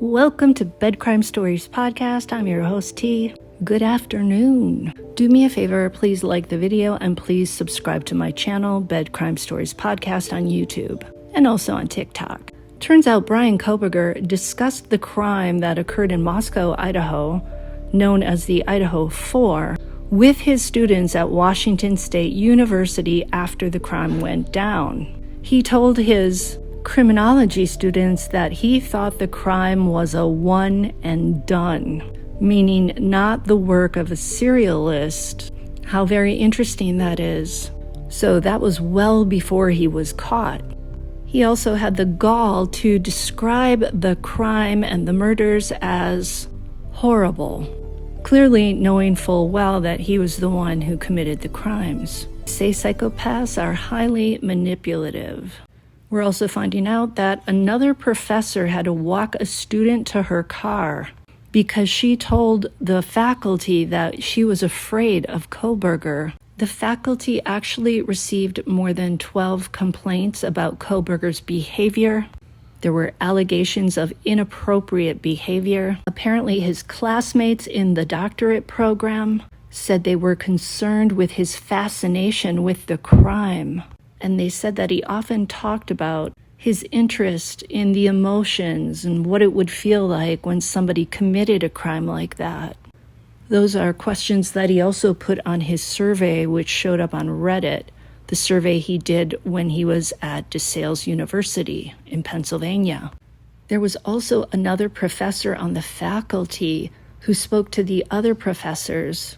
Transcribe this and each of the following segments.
Welcome to Bed Crime Stories Podcast. I'm your host, T. Good afternoon. Do me a favor, please like the video and please subscribe to my channel, Bed Crime Stories Podcast on YouTube and also on TikTok. Turns out Bryan Kohberger discussed the crime that occurred in Moscow, Idaho, known as the Idaho 4, with his students at Washington State University after the crime went down. He told his criminology students that he thought the crime was a one and done, meaning not the work of a serialist. How very interesting that is. So that was well before he was caught. He also had the gall to describe the crime and the murders as horrible, clearly knowing full well that he was the one who committed the crimes. Say psychopaths are highly manipulative. We're also finding out that another professor had to walk a student to her car because she told the faculty that she was afraid of Kohberger. The faculty actually received more than 12 complaints about Kohberger's behavior. There were allegations of inappropriate behavior. Apparently, his classmates in the doctorate program said they were concerned with his fascination with the crime. And they said that he often talked about his interest in the emotions and what it would feel like when somebody committed a crime like that. Those are questions that he also put on his survey, which showed up on Reddit, the survey he did when he was at DeSales University in Pennsylvania. There was also another professor on the faculty who spoke to the other professors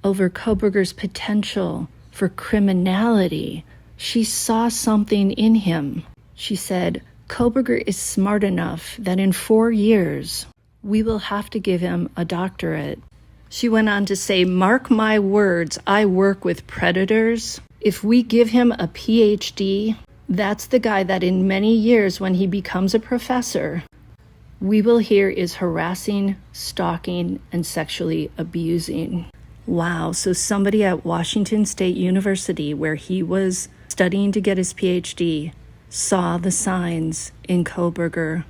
over Kohberger's potential for criminality. She saw something in him. She said, Kohberger is smart enough that in 4 years, we will have to give him a doctorate. She went on to say, mark my words, I work with predators. If we give him a PhD, that's the guy that in many years when he becomes a professor, we will hear is harassing, stalking, and sexually abusing. Wow, so somebody at Washington State University, where he was studying to get his PhD, saw the signs in Kohberger.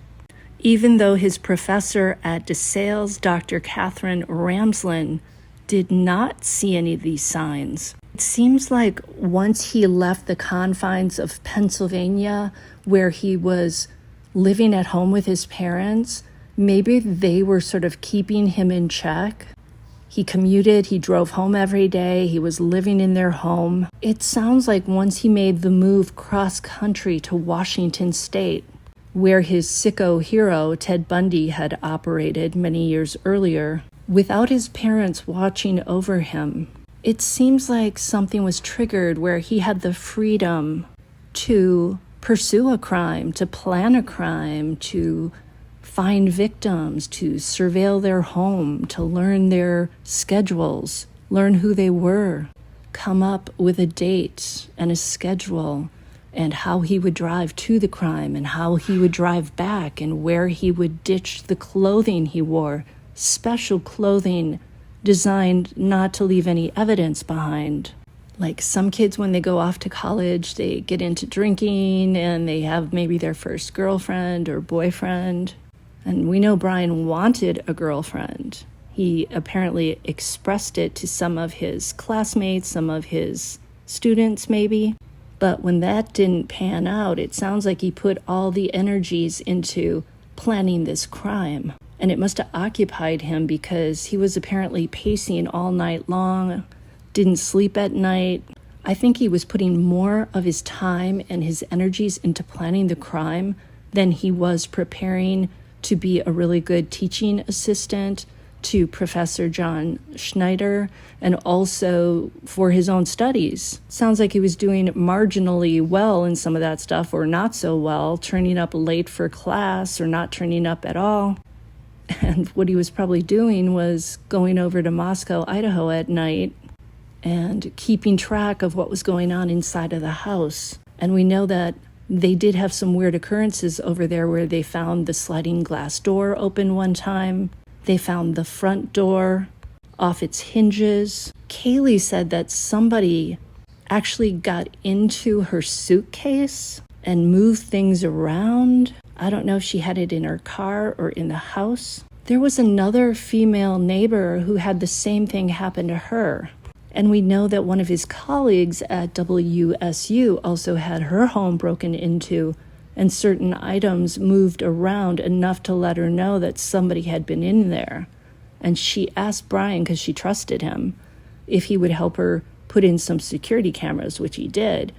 Even though his professor at DeSales, Dr. Catherine Ramslin, did not see any of these signs. It seems like once he left the confines of Pennsylvania, where he was living at home with his parents, maybe they were sort of keeping him in check. He commuted, he drove home every day, he was living in their home. It sounds like once he made the move cross-country to Washington State, where his sicko hero, Ted Bundy, had operated many years earlier, without his parents watching over him, it seems like something was triggered where he had the freedom to pursue a crime, to plan a crime, to find victims, to surveil their home, to learn their schedules, learn who they were, come up with a date and a schedule, and how he would drive to the crime and how he would drive back and where he would ditch the clothing he wore, special clothing designed not to leave any evidence behind. Like some kids, when they go off to college, they get into drinking and they have maybe their first girlfriend or boyfriend. And we know Bryan wanted a girlfriend. He apparently expressed it to some of his classmates, some of his students maybe. But when that didn't pan out, it sounds like he put all the energies into planning this crime. And it must have occupied him because he was apparently pacing all night long, didn't sleep at night. I think he was putting more of his time and his energies into planning the crime than he was preparing to be a really good teaching assistant to Professor John Schneider and also for his own studies. Sounds like he was doing marginally well in some of that stuff or not so well, turning up late for class or not turning up at all. And what he was probably doing was going over to Moscow, Idaho at night and keeping track of what was going on inside of the house. And we know that they did have some weird occurrences over there where they found the sliding glass door open one time. They found the front door off its hinges. Kaylee said that somebody actually got into her suitcase and moved things around. I don't know if she had it in her car or in the house. There was another female neighbor who had the same thing happen to her. And we know that one of his colleagues at WSU also had her home broken into and certain items moved around enough to let her know that somebody had been in there. And she asked Bryan, because she trusted him, if he would help her put in some security cameras, which he did.